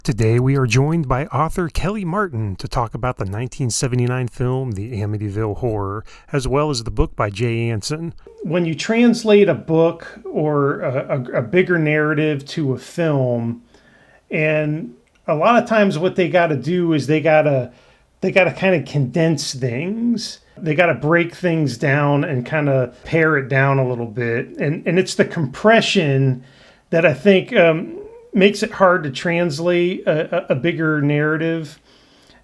Today we are joined by author Kelly Martin to talk about the 1979 film The Amityville Horror, as well as the book by Jay Anson. When you translate a book or a bigger narrative to a film, and a lot of times what they got to do is they got to kind of condense things. They got to break things down and kind of pare it down a little bit. And it's the compression that I think makes it hard to translate a bigger narrative.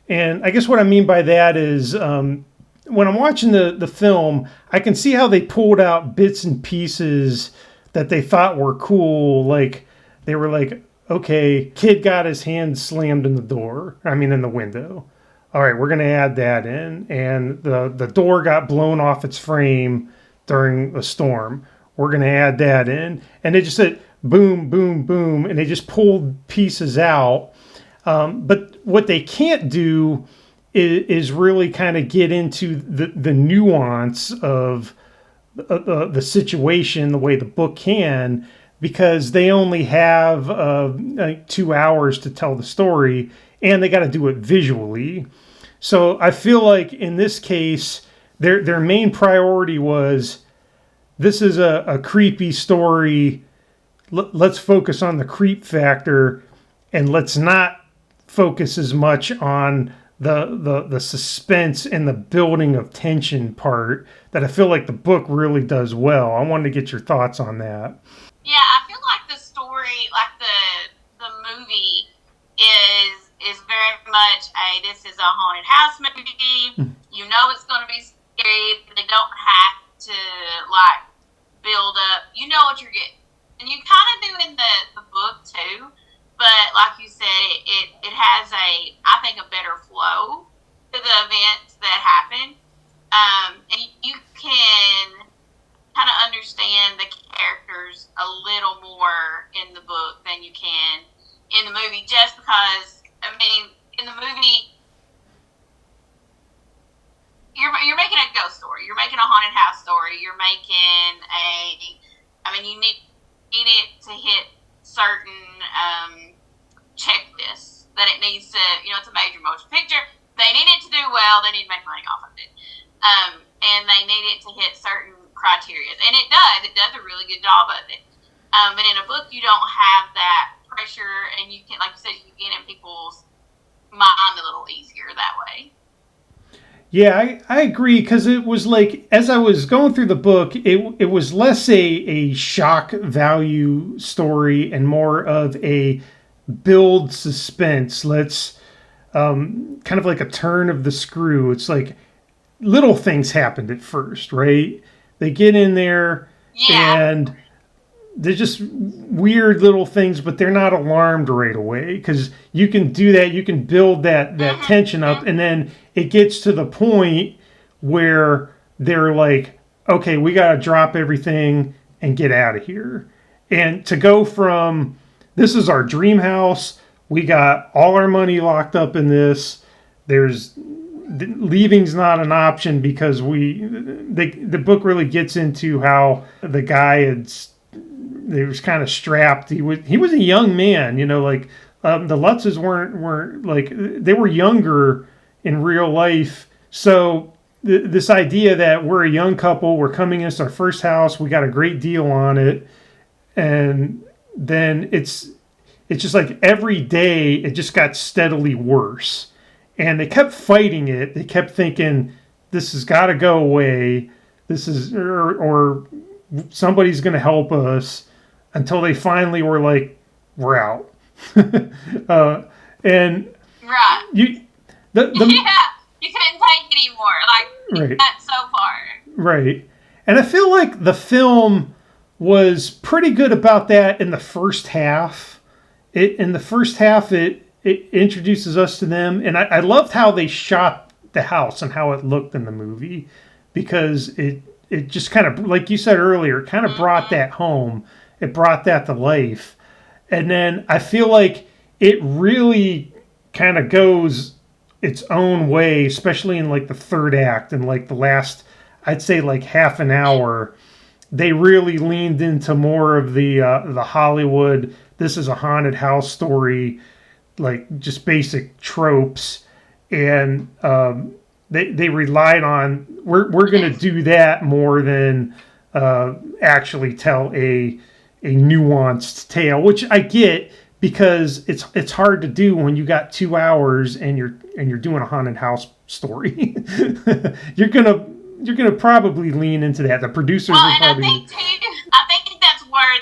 And I guess what I mean by that is when I'm watching the film, I can see how they pulled out bits and pieces that they thought were cool. Like they were like, okay, kid got his hand slammed in the window. All right, we're going to add that in. And the door got blown off its frame during a storm. We're going to add that in. And they just said, boom, boom, boom, and they just pulled pieces out. But what they can't do is really kind of get into the nuance of the situation the way the book can, because they only have like 2 hours to tell the story, and they got to do it visually. So I feel like in this case, their main priority was, this is a creepy story. Let's focus on the creep factor, and let's not focus as much on the suspense and the building of tension part that I feel like the book really does well. I wanted to get your thoughts on that. Yeah, I feel like the story, like the movie, is very much this is a haunted house movie. You know it's going to be scary. They don't have to build up. You know what you're getting. And you kind of do in the book too, but like you said, it has I think a better flow to the events that happen. And you can kind of understand the characters a little more in the book than you can in the movie, just because, in the movie, you're making a ghost story. You're making a haunted house story. You're making you need it to hit certain checklists that it needs to, it's a major motion picture. They need it to do well. They need to make money off of it. And they need it to hit certain criteria. And it does. It does a really good job of it. But in a book, you don't have that pressure, and you can, like you said, you get in people's mind a little easier that way. Yeah, I agree, because it was like, as I was going through the book, it was less a shock value story and more of a build suspense. Let's kind of like a turn of the screw. It's like little things happened at first, right? They get in there, and they're just weird little things, but they're not alarmed right away, because you can do that. You can build that tension up, and then it gets to the point where they're like, okay, we got to drop everything and get out of here. And to go from, this is our dream house, we got all our money locked up in this, leaving's not an option, because the book really gets into how the guy they was kind of strapped. He was a young man, the Lutzes weren't like, they were younger in real life. So this idea that we're a young couple, we're coming into our first house, we got a great deal on it, and then it's just like every day it just got steadily worse, and they kept fighting it. They kept thinking, this has got to go away. This is or somebody's going to help us, until they finally were like, we're out. And right. You couldn't take it anymore. Right. Got so far. Right. And I feel like the film was pretty good about that in the first half. It introduces us to them, and I loved how they shot the house and how it looked in the movie, because it just kind of, like you said earlier, kind of brought that home. It brought that to life. And then I feel like it really kind of goes its own way, especially in like the third act and like the last, I'd say like half an hour. They really leaned into more of the Hollywood, this is a haunted house story. like just basic tropes, and they relied on we're going to do that more than actually tell a nuanced tale, which I get because it's hard to do when you got 2 hours and you're doing a haunted house story. you're gonna probably lean into that. The producers well, are and probably. I think that's where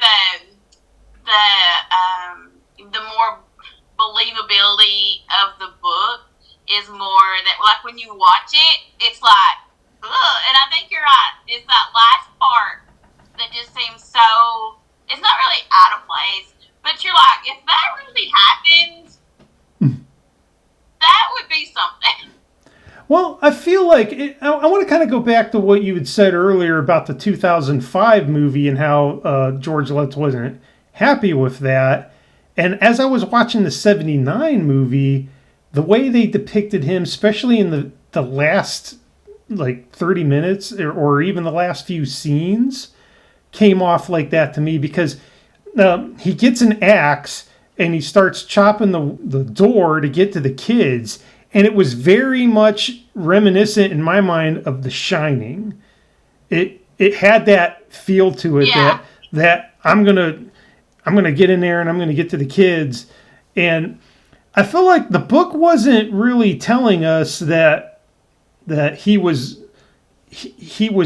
the more believability of the book is more that, like, when you watch it, it's like, ugh, and I think you're right. It's that last part that just seems so. It's not really out of place, but you're like, if that really happened, that would be something. Well, I feel like I want to kind of go back to what you had said earlier about the 2005 movie and how George Lutz wasn't happy with that. And as I was watching the 79 movie, the way they depicted him, especially in the last like 30 minutes or even the last few scenes, came off like that to me, because he gets an axe and he starts chopping the door to get to the kids. And it was very much reminiscent in my mind of The Shining. It had that feel to it, Yeah. that I'm gonna get in there and I'm gonna get to the kids. And I feel like the book wasn't really telling us that he was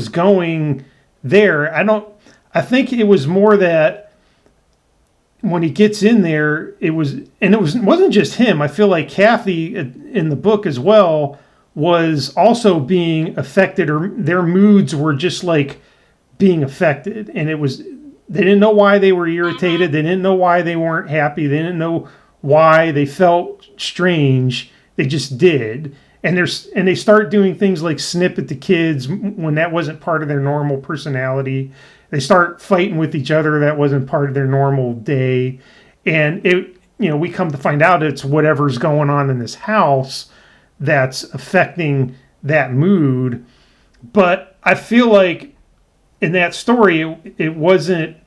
going there. I think it was more that when he gets in there, it wasn't just him. I feel like Kathy in the book as well was also being affected, or their moods were just like being affected. And they didn't know why they were irritated. They didn't know why they weren't happy. They didn't know why they felt strange. They just did. And they start doing things like snip at the kids when that wasn't part of their normal personality. They start fighting with each other. That wasn't part of their normal day. And we come to find out it's whatever's going on in this house that's affecting that mood. But I feel like in that story, it wasn't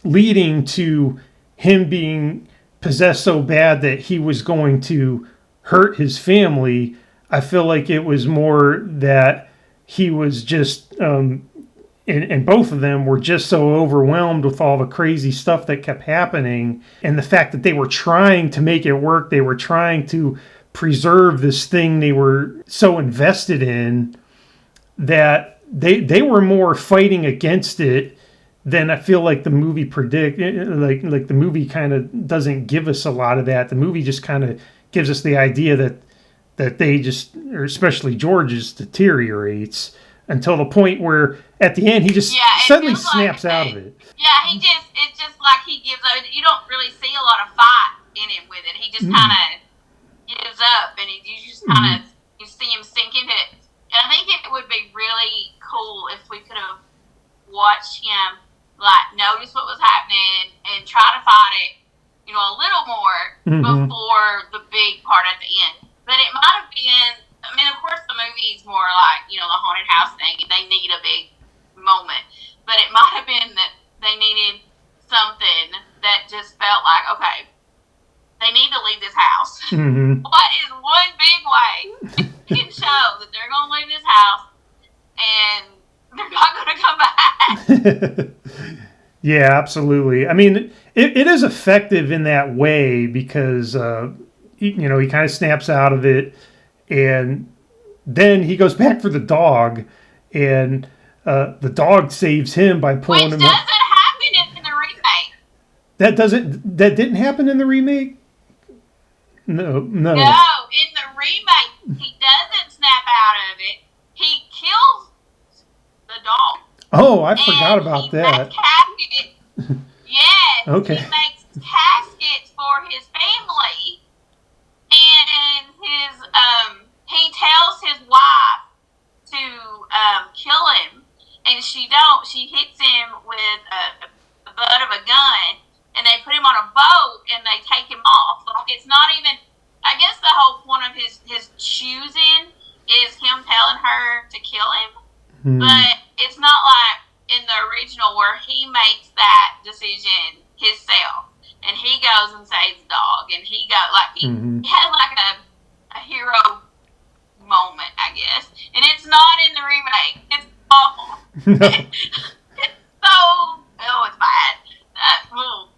leading to him being possessed so bad that he was going to hurt his family. I feel like it was more that he was just, and both of them were just so overwhelmed with all the crazy stuff that kept happening, and the fact that they were trying to make it work. They were trying to preserve this thing they were so invested in, that they were more fighting against it than I feel like the movie like the movie kind of doesn't give us a lot of that. The movie just kind of gives us the idea that they just, or especially George, just deteriorates until the point where at the end he just suddenly snaps out of it. Yeah, it's just like he gives up. You don't really see a lot of fight in him with it. He just kind of gives up, and you just kind of you see him sink into it. And I think it would be really cool if we could have watched him like notice what was happening and try to fight it, a little more before the big part at the end. But it might have been. I mean, of course, the movie's more like, the haunted house thing, and they need a big moment. But it might have been that they needed something that just felt like, okay, they need to leave this house. What is one big way you can show that they're going to leave this house and they're not going to come back? Yeah, absolutely. I mean, it is effective in that way because, he kind of snaps out of it. And then he goes back for the dog, and the dog saves him by pulling him. Which doesn't happen in the remake. That didn't happen in the remake? No. No, in the remake, he doesn't snap out of it. He kills the dog. Oh, I forgot about that. Yes. Okay. He makes caskets for his family. And he tells his wife to kill him, and she hits him with the butt of a gun, and they put him on a boat and they take him off. Like, it's not even. I guess the whole point of his choosing is him telling her to kill him, but it's not like in the original where he makes that decision himself. and he goes and saves the dog, and he he has like a hero moment, I guess, and it's not in the remake. It's awful. No. It's bad.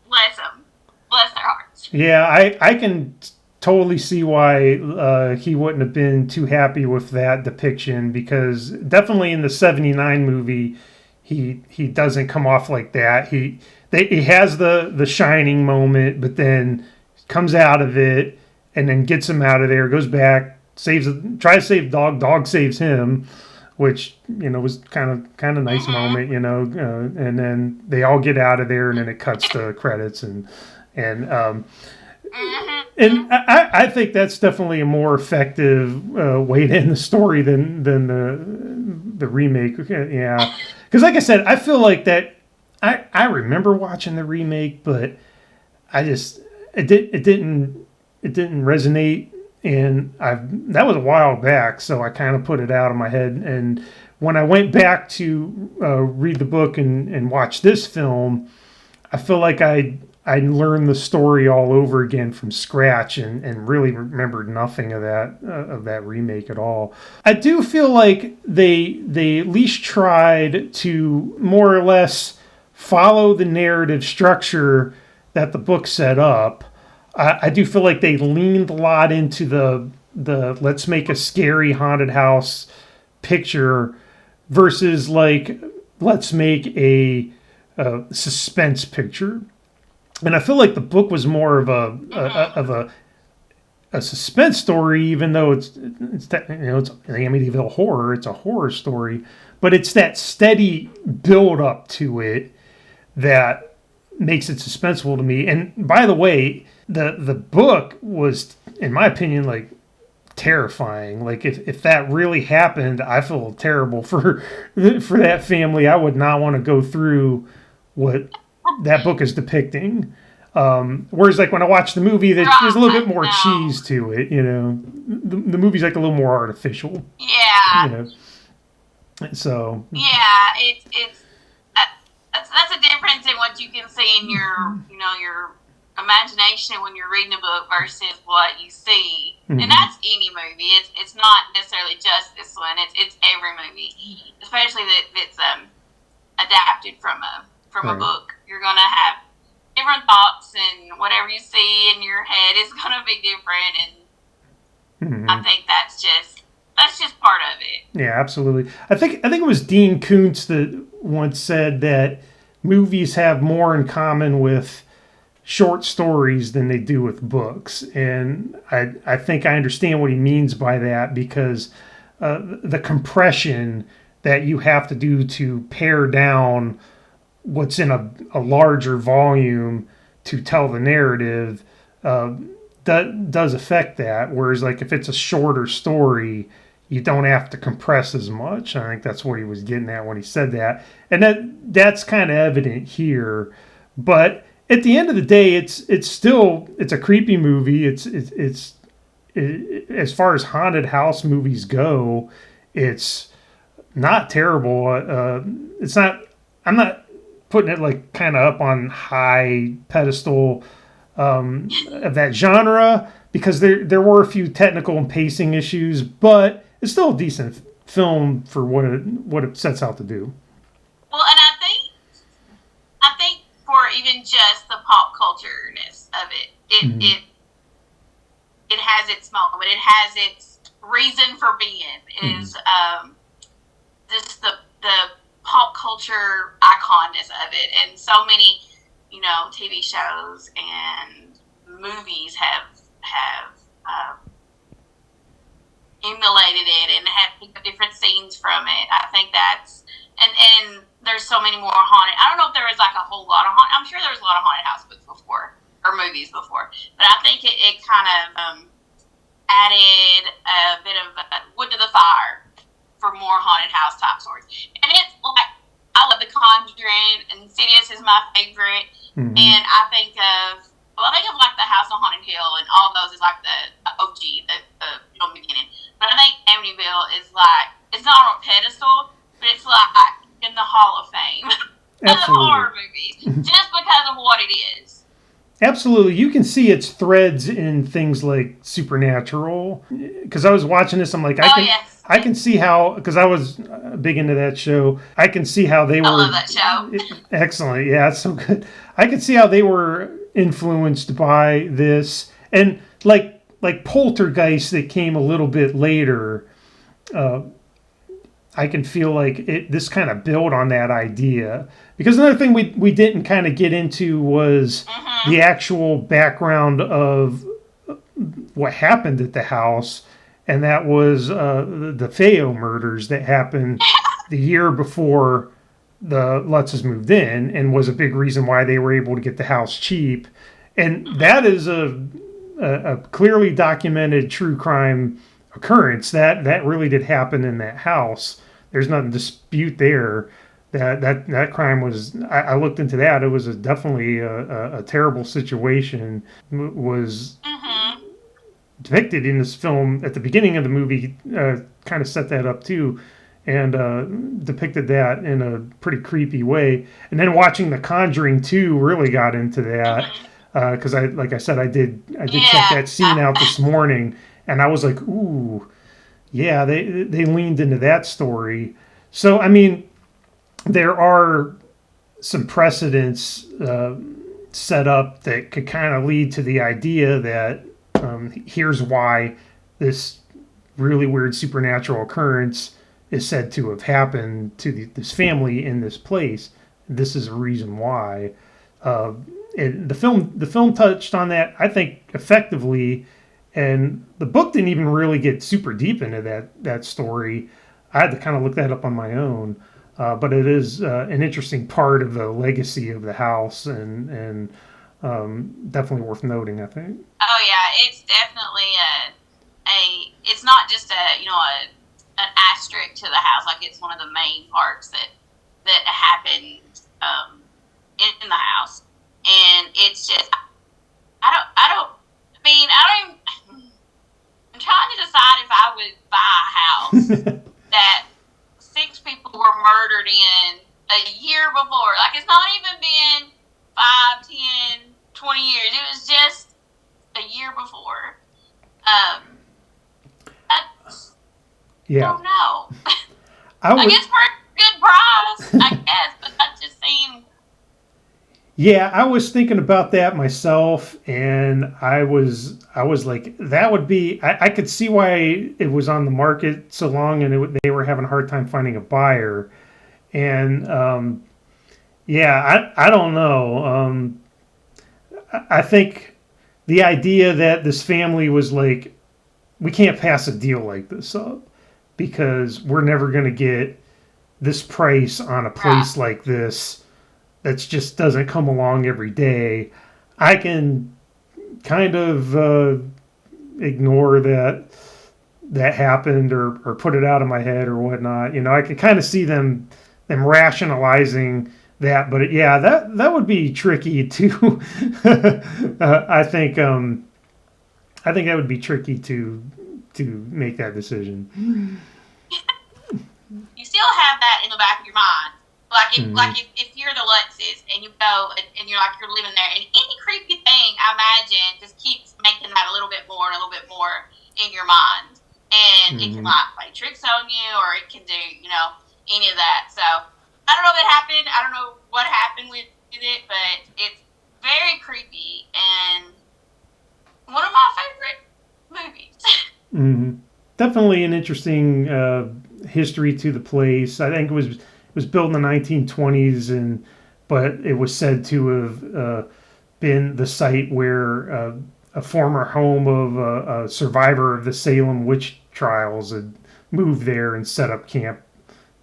Bless them, bless their hearts. Yeah, I can totally see why he wouldn't have been too happy with that depiction, because definitely in the '79 movie, he doesn't come off like that. He has the shining moment, but then comes out of it and then gets him out of there, goes back, tries to save dog saves him, which was kind of nice moment, and then they all get out of there, and then it cuts to credits, and I think that's definitely a more effective way to end the story than the remake. Yeah, because like I said, I feel like that. I remember watching the remake, but it didn't resonate, and that was a while back, so I kind of put it out of my head. And when I went back to read the book and watch this film, I feel like I learned the story all over again from scratch, and really remembered nothing of that remake at all. I do feel like they at least tried to more or less follow the narrative structure that the book set up. I do feel like they leaned a lot into the let's make a scary haunted house picture versus like let's make a suspense picture. And I feel like the book was more of a suspense story, even though it's an Amityville horror. It's a horror story, but it's that steady build up to it that makes it suspenseful to me. And by the way, the book was, in my opinion, like terrifying. Like if that really happened, I feel terrible for that family. I would not want to go through what that book is depicting. Whereas like when I watch the movie, there's a little bit more cheese to it. The movie's like a little more artificial. Yeah. So. Yeah, it's that's a difference in what you can see in your your imagination when you're reading a book versus what you see. Mm-hmm. And that's any movie. It's not necessarily just this one. It's every movie, especially that's adapted from a book. You're gonna have different thoughts, and whatever you see in your head is gonna be different. And I think that's just part of it. Yeah, absolutely. I think it was Dean Koontz that once said that movies have more in common with short stories than they do with books. And I think I understand what he means by that, because the compression that you have to do to pare down what's in a larger volume to tell the narrative that does affect that. Whereas like if it's a shorter story, you don't have to compress as much. I think that's what he was getting at when he said that. And that's kind of evident here. But at the end of the day, it's a creepy movie. It's as far as haunted house movies go, it's not terrible. It's not. I'm not putting it like kind of up on high pedestal of that genre, because there were a few technical and pacing issues, but it's still a decent film for what it sets out to do. Well, and I think for even just the pop culture-ness of it, it has its moment. It has its reason for being. Is just the pop culture iconness of it, and so many TV shows and movies have emulated it and have different scenes from it. I think that's and there's so many more haunted. I don't know if there was like a whole lot of haunted. I'm sure there was a lot of haunted house books before or movies before, but I think it kind of added a bit of wood to the fire for more haunted house type stories. And it's like, I love The Conjuring, and Insidious is my favorite. Mm-hmm. And I think of like The House on Haunted Hill, and all those is like the OG, the beginning. But I think Amityville is like, it's not on a pedestal, but it's like in the Hall of Fame of horror movies, just because of what it is. Absolutely. You can see its threads in things like Supernatural. Because I was watching this, I'm like, Yes. I can see how, because I was big into that show, I can see how they were. I love that show. Excellent. Yeah, it's so good. I can see how they were influenced by this. And like Poltergeist that came a little bit later, I can feel like this kind of built on that idea. Because another thing we didn't kind of get into was the actual background of what happened at the house, and that was the Feo murders that happened the year before the Lutzes moved in, and was a big reason why they were able to get the house cheap. And that is a clearly documented true crime occurrence. That really did happen in that house. There's nothing to dispute there. That crime was. I looked into that. It was definitely a terrible situation. Was depicted in this film at the beginning of the movie. Kind of set that up too, and depicted that in a pretty creepy way. And then watching The Conjuring 2 really got into that because I did check that scene out this morning, and I was like, ooh, yeah, they leaned into that story. So I mean, there are some precedents set up that could kind of lead to the idea that here's why this really weird supernatural occurrence is said to have happened to this family in this place. This is a reason why. And the film touched on that, I think, effectively, and the book didn't even really get super deep into that story. I had to kind of look that up on my own. But it is an interesting part of the legacy of the house, and definitely worth noting, I think. Oh yeah, it's definitely it's not just an asterisk to the house. Like, it's one of the main parts that happened in the house, and it's just I'm trying to decide if I would buy a house that 6 people were murdered in a year before. Like, it's not even been 5, 10, 20 years. It was just a year before. I don't know. I guess for a good price, I guess, but that just seemed... Yeah, I was thinking about that myself, and I was like, that would be... I could see why it was on the market so long, and they were having a hard time finding a buyer. And, I don't know. I think the idea that this family was like, we can't pass a deal like this up because we're never going to get this price on a place like this that just doesn't come along every day. I can kind of ignore that happened or put it out of my head or whatnot. You know, I can kind of see them rationalizing that, but that would be tricky too. I think that would be tricky to make that decision. You still have that in the back of your mind. Like if you're the Lutzes and you go and you're living there, and any creepy thing, I imagine, just keeps making that a little bit more and a little bit more in your mind, and it can play tricks on you, or it can do any of that. So I don't know if it happened. I don't know what happened with it, but it's very creepy and one of my favorite movies. Definitely an interesting history to the place. I think it was built in the 1920s, but it was said to have been the site where a former home of a survivor of the Salem witch trials had moved there and set up camp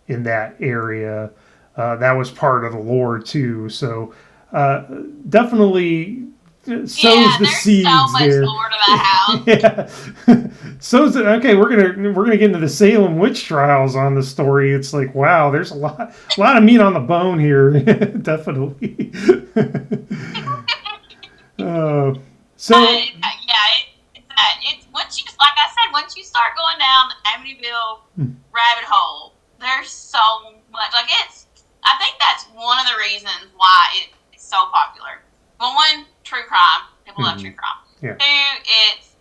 in that area. That was part of the lore too. So definitely sows the seeds so much there. Lore to that house. Yeah. Sows it. Okay, we're gonna get into the Salem witch trials on the story. It's like, wow, there's a lot of meat on the bone here. Definitely. It's once you start going down the Amityville rabbit hole, there's so much. I think that's one of the reasons why it's so popular. one, true crime. People love true crime. Yeah. Two,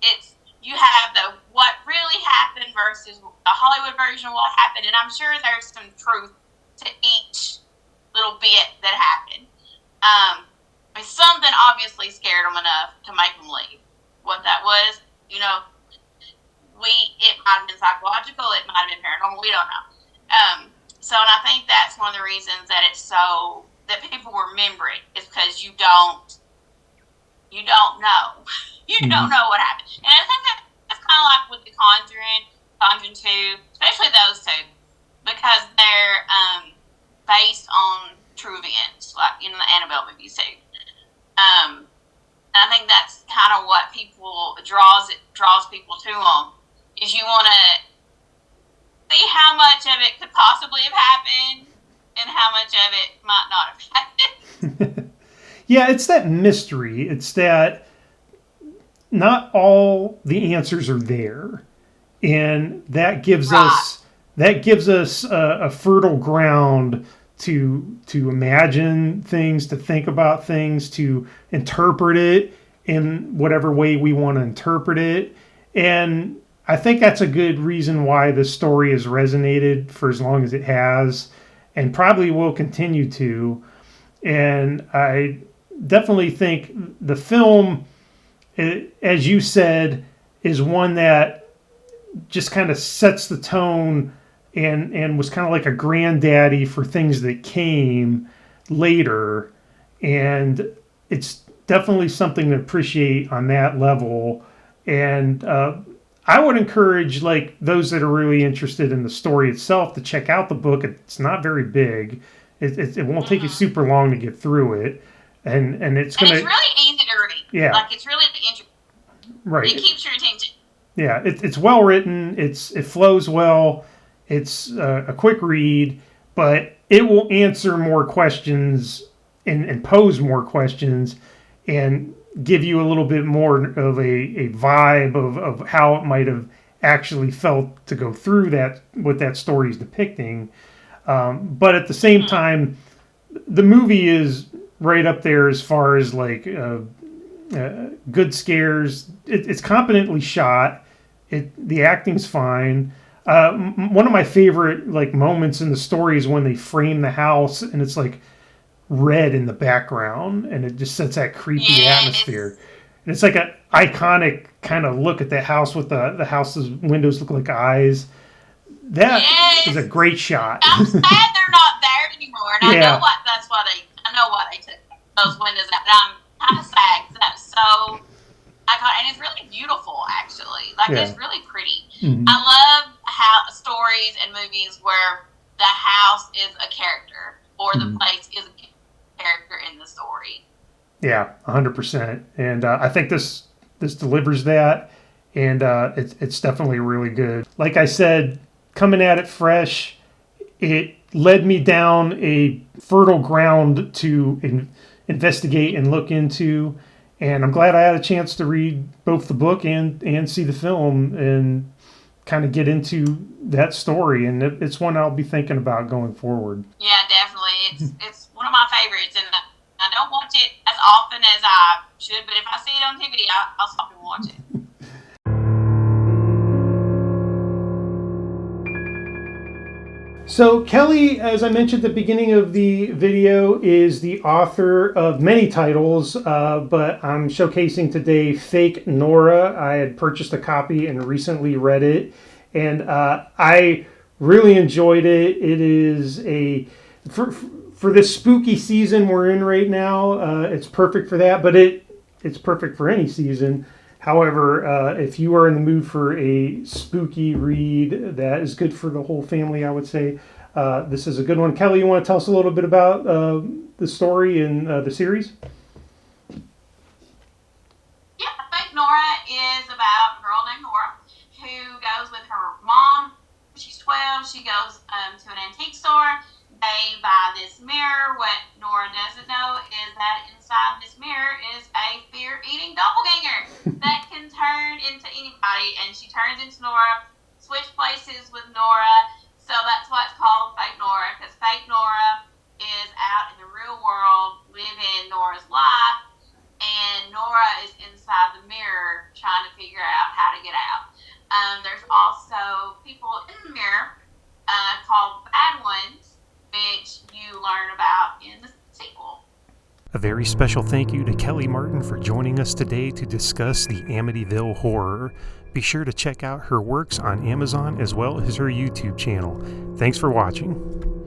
it's you have the what really happened versus the Hollywood version of what happened, and I'm sure there's some truth to each little bit that happened. Something obviously scared them enough to make them leave. What that was, it might have been psychological, it might have been paranormal, we don't know. And I think that's one of the reasons that it's so that people remember it is because you don't know. You don't know what happened. And I think that's kind of like with The Conjuring 2, especially those two, because they're based on true events, like in the Annabelle movies too. And I think that's kind of what people draws people to them, is you want to see how much of it could possibly have happened and how much of it might not have happened. Yeah, it's that mystery. It's that not all the answers are there, and that gives us a fertile ground to imagine things, to think about things, to interpret it in whatever way we want to interpret it. And I think that's a good reason why this story has resonated for as long as it has, and probably will continue to. And I definitely think the film, as you said, is one that just kind of sets the tone and was kind of like a granddaddy for things that came later. And it's definitely something to appreciate on that level. And I would encourage like those that are really interested in the story itself to check out the book. It's not very big. It won't take you super long to get through it. And it's going to... it's really easy to read. Yeah. Like, it's really interesting. Right. It keeps your attention. Yeah, it's well written. It flows well. It's a quick read, but it will answer more questions and pose more questions and give you a little bit more of a vibe of how it might have actually felt to go through that, what that story is depicting. But at the same time, the movie is right up there as far as like good scares. It's competently shot. The acting's fine. One of my favorite like moments in the story is when they frame the house and it's like red in the background and it just sets that creepy atmosphere. And it's like an iconic kind of look at the house with the house's windows look like eyes. That is a great shot. I'm sad they're not there anymore, and I know why they took those windows out. But I'm kind of sad because that's so iconic, and it's really beautiful, actually. Like it's really pretty. Mm-hmm. I love how stories and movies where the house is a character or the place is a character in the story. Yeah, 100%. And I think this delivers that, and it's definitely really good. Like I said, coming at it fresh, it led me down a fertile ground to investigate and look into. And I'm glad I had a chance to read both the book and see the film and kind of get into that story. And it's one I'll be thinking about going forward. Yeah, definitely. It's one of my favorites. And I don't watch it as often as I should, but if I see it on TV, I'll stop and watch it. So Kelly, as I mentioned at the beginning of the video, is the author of many titles, but I'm showcasing today Fake Nora. I had purchased a copy and recently read it, and I really enjoyed it. It is for this spooky season we're in right now, it's perfect for that, but it's perfect for any season. However, if you are in the mood for a spooky read that is good for the whole family, I would say this is a good one. Kelly, you want to tell us a little bit about the story and the series? Yeah, Fake Nora is about a girl named Nora who goes with her mom. She's 12. She goes to an antique store. They buy this mirror. What Nora doesn't know is that inside this mirror is a fear-eating doppelganger that can turn into anybody. And she turns into Nora, switch places with Nora. So that's why it's called Fake Nora, because Fake Nora is out in the real world living Nora's life. There's also People in the Mirror called Bad Ones, which you learn about in the sequel. A very special thank you to Kelly Martin for joining us today to discuss the Amityville Horror. Be sure to check out her works on Amazon as well as her YouTube channel. Thanks for watching.